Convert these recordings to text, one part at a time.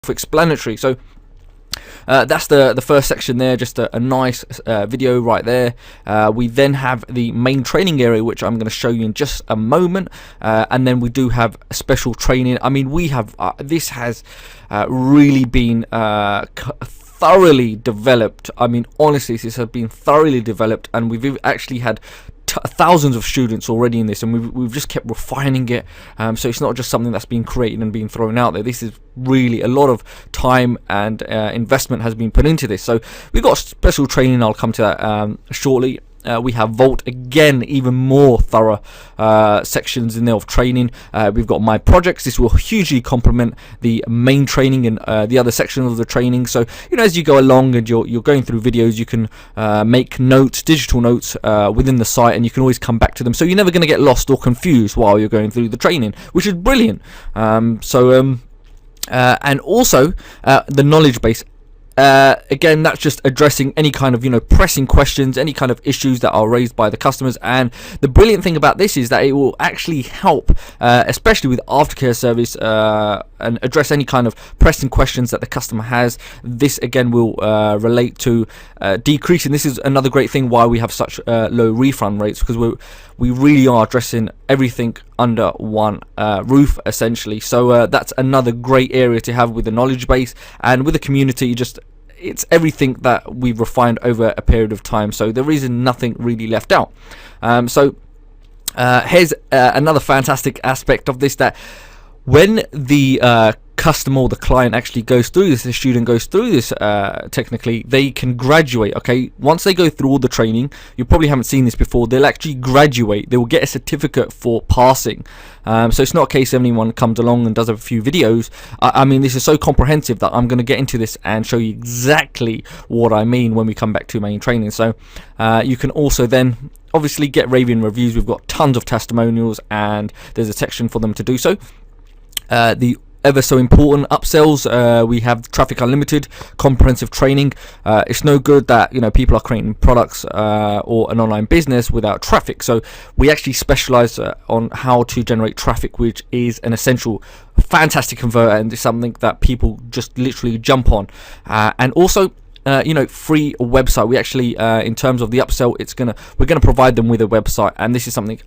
self-explanatory. So that's the first section there, just a nice video right there. We then have the main training area, which I'm going to show you in just a moment, and then we do have special training. I mean, we have this has really been thoroughly developed. I mean, honestly, this has been thoroughly developed, and we've actually had thousands of students already in this, and we've just kept refining it. So it's not just something that's been created and being thrown out there. This is really a lot of time and investment has been put into this. So we've got special training. I'll come to that shortly. We have Vault, again, even more thorough sections in there of training. We've got My Projects. This will hugely complement the main training and the other sections of the training. So, you know, as you go along and you're going through videos, you can make notes, digital notes within the site, and you can always come back to them. So you're never going to get lost or confused while you're going through the training, which is brilliant. And also the knowledge base. Again, that's just addressing any kind of, you know, pressing questions, any kind of issues that are raised by the customers. And the brilliant thing about this is that it will actually help, especially with aftercare service, and address any kind of pressing questions that the customer has. This again will relate to decreasing. This is another great thing why we have such low refund rates, because we really are addressing everything under one roof, essentially. So that's another great area to have with the knowledge base and with the community. It's everything that we've refined over a period of time, so there is nothing really left out. So here's another fantastic aspect of this, that when the customer or the client actually goes through this, the student goes through this, technically they can graduate. Okay, once they go through all the training, you probably haven't seen this before, they'll actually graduate. They will get a certificate for passing. So it's not a case of anyone comes along and does a few videos. I mean, this is so comprehensive that I'm going to get into this and show you exactly what I mean when we come back to main training. So you can also then obviously get raving reviews. We've got tons of testimonials, and there's a section for them to do so. The ever so important upsells, we have Traffic Unlimited, comprehensive training. It's no good that, you know, people are creating products or an online business without traffic. So we actually specialize on how to generate traffic, which is an essential, fantastic converter, and it's something that people just literally jump on. And also, you know, free website. We actually, in terms of the upsell, we're gonna provide them with a website, and this is something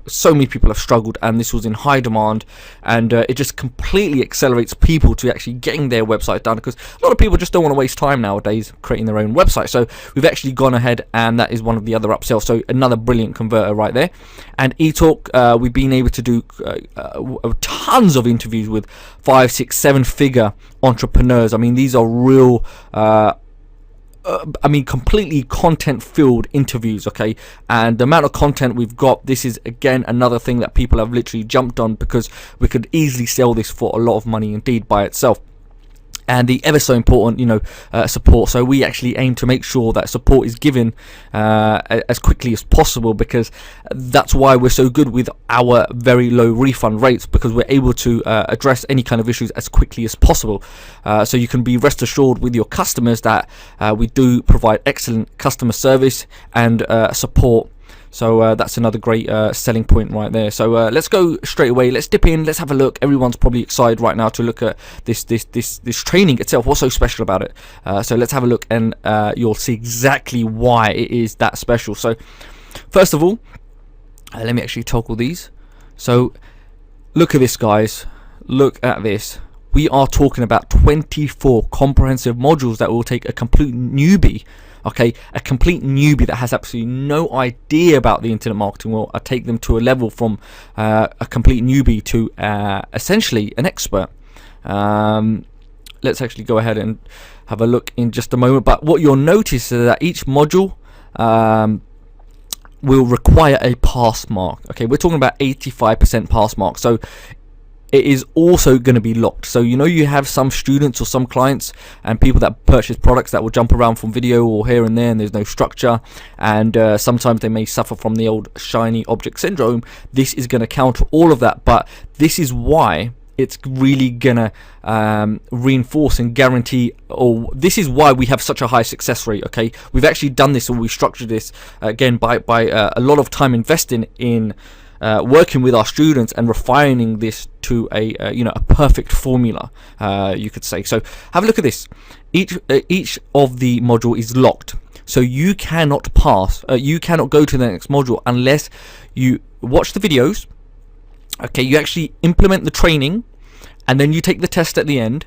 so many people have struggled, and this was in high demand, and it just completely accelerates people to actually getting their website done, because a lot of people just don't want to waste time nowadays creating their own website. So we've actually gone ahead, and that is one of the other upsells. So another brilliant converter right there. And eTalk, we've been able to do tons of interviews with 5, 6, 7-figure entrepreneurs. I mean, these are real completely content-filled interviews, okay? And the amount of content we've got, this is again another thing that people have literally jumped on, because we could easily sell this for a lot of money indeed by itself. And the ever so important, you know, support. So we actually aim to make sure that support is given as quickly as possible, because that's why we're so good with our very low refund rates, because we're able to address any kind of issues as quickly as possible. So you can be rest assured with your customers that we do provide excellent customer service and support. So that's another great selling point right there. So let's go straight away. Let's dip in. Let's have a look. Everyone's probably excited right now to look at this training itself. What's so special about it? So let's have a look, and you'll see exactly why it is that special. So first of all, let me actually toggle these. So look at this, guys. Look at this. We are talking about 24 comprehensive modules that will take a complete newbie. Okay, a complete newbie that has absolutely no idea about the internet marketing world. I take them to a level from a complete newbie to essentially an expert. Let's actually go ahead and have a look in just a moment. But what you'll notice is that each module will require a pass mark. Okay, we're talking about 85% pass mark. So it is also going to be locked. So, you know, you have some students or some clients and people that purchase products that will jump around from video or here and there, and there's no structure, and sometimes they may suffer from the old shiny object syndrome. This is going to counter all of that, but this is why it's really gonna reinforce and guarantee, or this is why we have such a high success rate. Okay, we've actually done this, or we structured this again by a lot of time investing in working with our students and refining this to a you know, a perfect formula, you could say. So have a look at this. Each of the module is locked, so you cannot pass, you cannot go to the next module unless you watch the videos. Okay, you actually implement the training, and then you take the test at the end,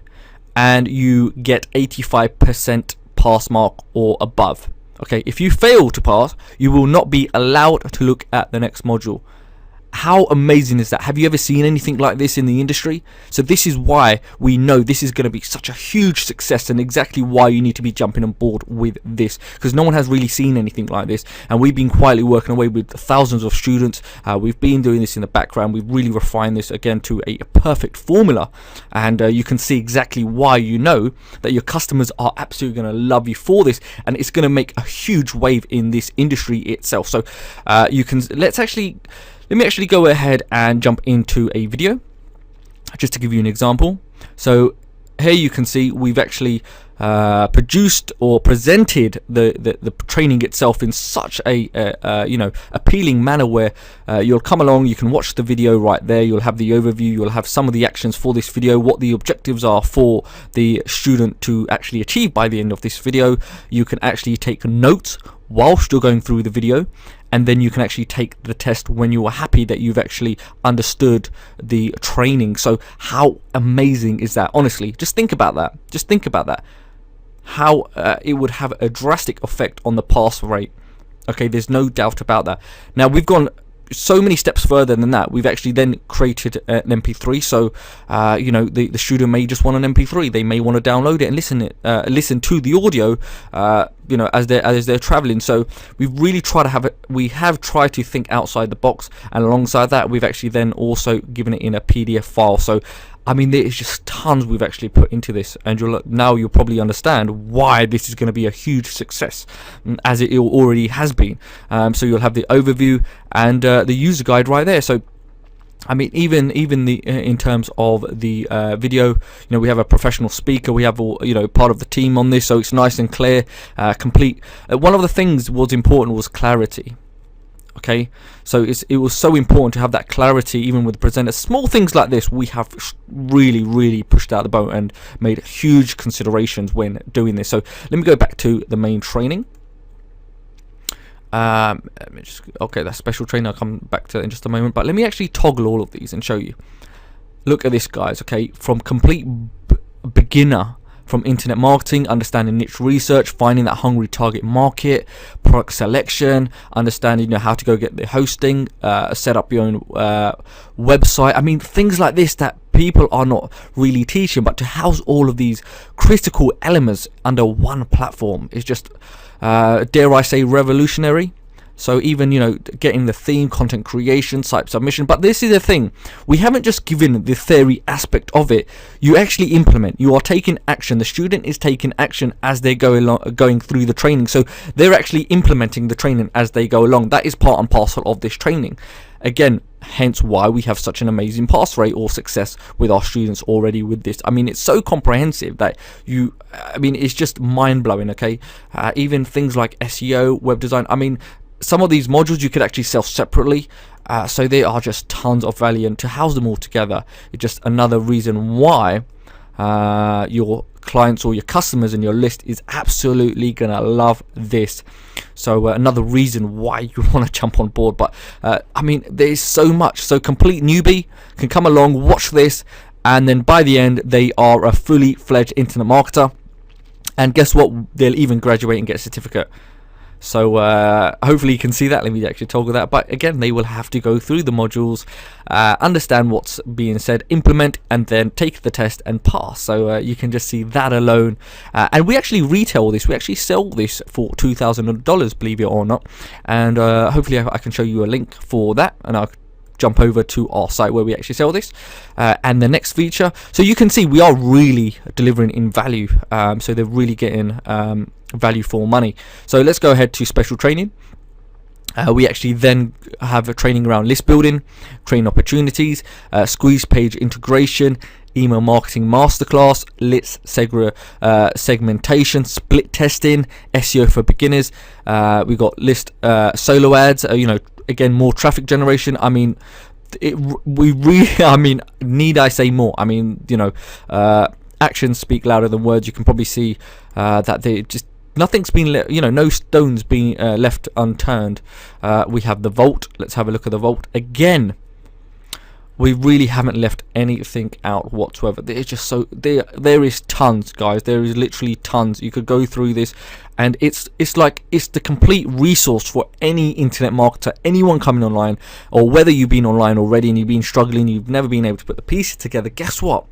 and you get 85% pass mark or above. Okay, if you fail to pass, you will not be allowed to look at the next module. How amazing is that? Have you ever seen anything like this in the industry? So this is why we know this is going to be such a huge success, and exactly why you need to be jumping on board with this, because no one has really seen anything like this, and we've been quietly working away with thousands of students. We've been doing this in the background. We've really refined this again to a perfect formula, and you can see exactly why you know that your customers are absolutely going to love you for this, and it's going to make a huge wave in this industry itself. So you can let me actually go ahead and jump into a video just to give you an example. So here you can see we've actually produced or presented the training itself in such a you know, appealing manner, where you'll come along, you can watch the video right there, you'll have the overview, you'll have some of the actions for this video, what the objectives are for the student to actually achieve by the end of this video. You can actually take notes whilst you're going through the video, and then you can actually take the test when you are happy that you've actually understood the training. So how amazing is that? Honestly, just think about that. Just think about that. How it would have a drastic effect on the pass rate. Okay, there's no doubt about that. Now we've gone so many steps further than that. We've actually then created an MP3. So you know, the student may just want an MP3. They may want to download it and listen to the audio you know, as they're traveling. So we've really tried to we have tried to think outside the box, and alongside that we've actually then also given it in a PDF file. So I mean, there is just tons we've actually put into this, and now you'll probably understand why this is going to be a huge success, as it already has been. So you'll have the overview and the user guide right there. So I mean, even in terms of the video, you know, we have a professional speaker, we have all, you know, part of the team on this, so it's nice and clear, complete. One of the things was important was clarity. Okay, so it was so important to have that clarity even with the presenter. Small things like this we have really pushed out the boat and made huge considerations when doing this. So let me go back to the main training. Let me just, okay, that's special training, I'll come back to that in just a moment, but let me actually toggle all of these and show you. Look at this, guys. Okay, from complete beginner, from internet marketing, understanding niche research, finding that hungry target market, product selection, understanding, you know, how to go get the hosting, set up your own website. I mean, things like this that people are not really teaching, but to house all of these critical elements under one platform is just dare I say revolutionary. So even, you know, getting the theme, content creation, site submission. But this is the thing, we haven't just given the theory aspect of it. You actually implement. You are taking action. The student is taking action as they go along, going through the training. So they're actually implementing the training as they go along. That is part and parcel of this training. Again, hence why we have such an amazing pass rate or success with our students already with this. I mean, it's so comprehensive that I mean, it's just mind-blowing. Okay, even things like SEO, web design. I mean, some of these modules you could actually sell separately, so they are just tons of value, and to house them all together is just another reason why your clients or your customers in your list is absolutely gonna love this. So another reason why you want to jump on board. But I mean, there's so much. So complete newbie can come along, watch this, and then by the end they are a fully fledged internet marketer, and guess what, they'll even graduate and get a certificate. So hopefully you can see that. Let me actually toggle that. But again, they will have to go through the modules, understand what's being said, implement, and then take the test and pass. So you can just see that alone. And we actually retail this. We actually sell this for $2,000, believe it or not. And hopefully I can show you a link for that, and I'll jump over to our site where we actually sell this, and the next feature. So you can see we are really delivering in value. So they're really getting value for money. So let's go ahead to special training. We actually then have a training around list building, training opportunities, squeeze page integration, email marketing masterclass, list segmentation, split testing, SEO for beginners. We got list solo ads, you know, again, more traffic generation. I mean, we really, I mean, need I say more? I mean, actions speak louder than words. You can probably see that they just, nothing's been no stones being left unturned. We have the vault. Let's have a look at the vault again. We really haven't left anything out whatsoever. There's just so there is tons, guys. There is literally tons. You could go through this, and it's the complete resource for any internet marketer, anyone coming online, or whether you've been online already and you've been struggling, you've never been able to put the pieces together. Guess what?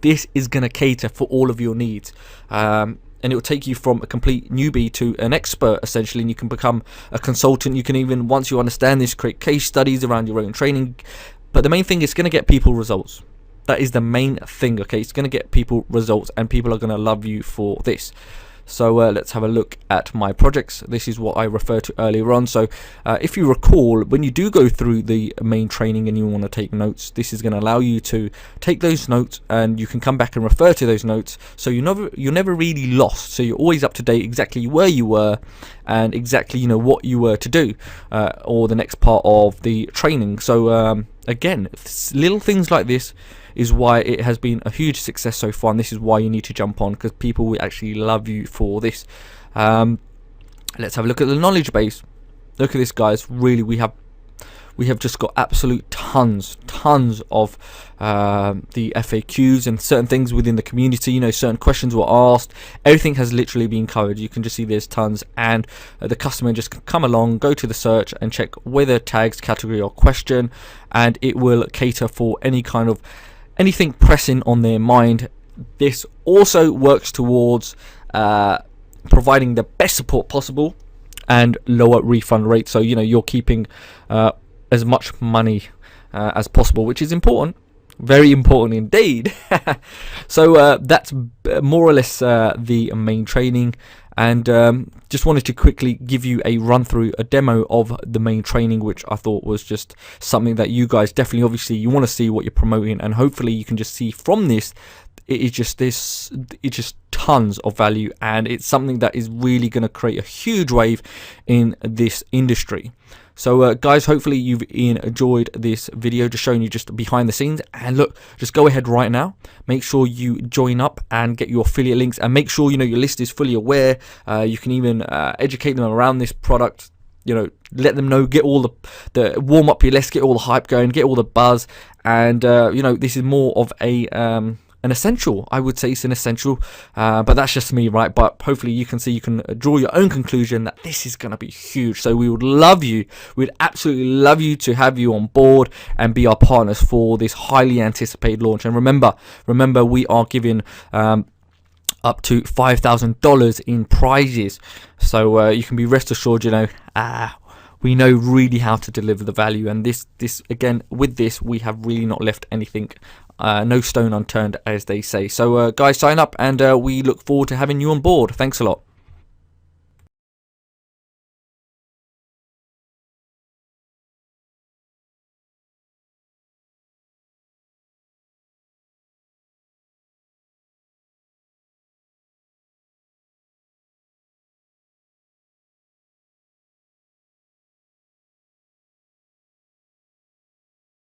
This is going to cater for all of your needs. And it will take you from a complete newbie to an expert, essentially, and you can become a consultant. You can even, once you understand this, create case studies around your own training. But the main thing is going to get people results. That is the main thing, okay? It's going to get people results, and people are going to love you for this. So let's have a look at my projects. This is what I referred to earlier on. So if you recall, when you do go through the main training and you want to take notes, this is going to allow you to take those notes, and you can come back and refer to those notes. So you're never really lost. So you're always up to date, exactly where you were and exactly what you were to do, or the next part of the training. So again, little things like this is why it has been a huge success so far, and this is why you need to jump on, because people will actually love you for this. Let's have a look at the knowledge base. Look at this, guys. Really, we have just got absolute tons of the FAQs and certain things within the community. Certain questions were asked. Everything has literally been covered. You can just see there's tons, and the customer just can come along, go to the search and check whether tags, category or question, and it will cater for any kind of anything pressing on their mind. This also works towards providing the best support possible and lower refund rates. So you're keeping as much money as possible, which is important, very important indeed. So that's more or less the main training, and just wanted to quickly give you a run through, a demo of the main training, which I thought was just something that you guys definitely, obviously, you want to see what you're promoting, and hopefully you can just see from this, it's just tons of value, and it's something that is really going to create a huge wave in this industry. So guys, hopefully you've enjoyed this video, just showing you just behind the scenes. And look, just go ahead right now, make sure you join up and get your affiliate links, and make sure your list is fully aware. You can even educate them around this product, let them know, get all the warm up your list, get all the hype going, get all the buzz. And this is more of an essential. I would say it's an essential, but that's just me, right? But hopefully you can draw your own conclusion that this is going to be huge. So we'd absolutely love you to have you on board and be our partners for this highly anticipated launch. And remember, we are giving up to $5,000 in prizes. So you can be rest assured, we know really how to deliver the value. And this again, with this, we have really not left anything, no stone unturned, as they say. So guys, sign up, and we look forward to having you on board. Thanks a lot.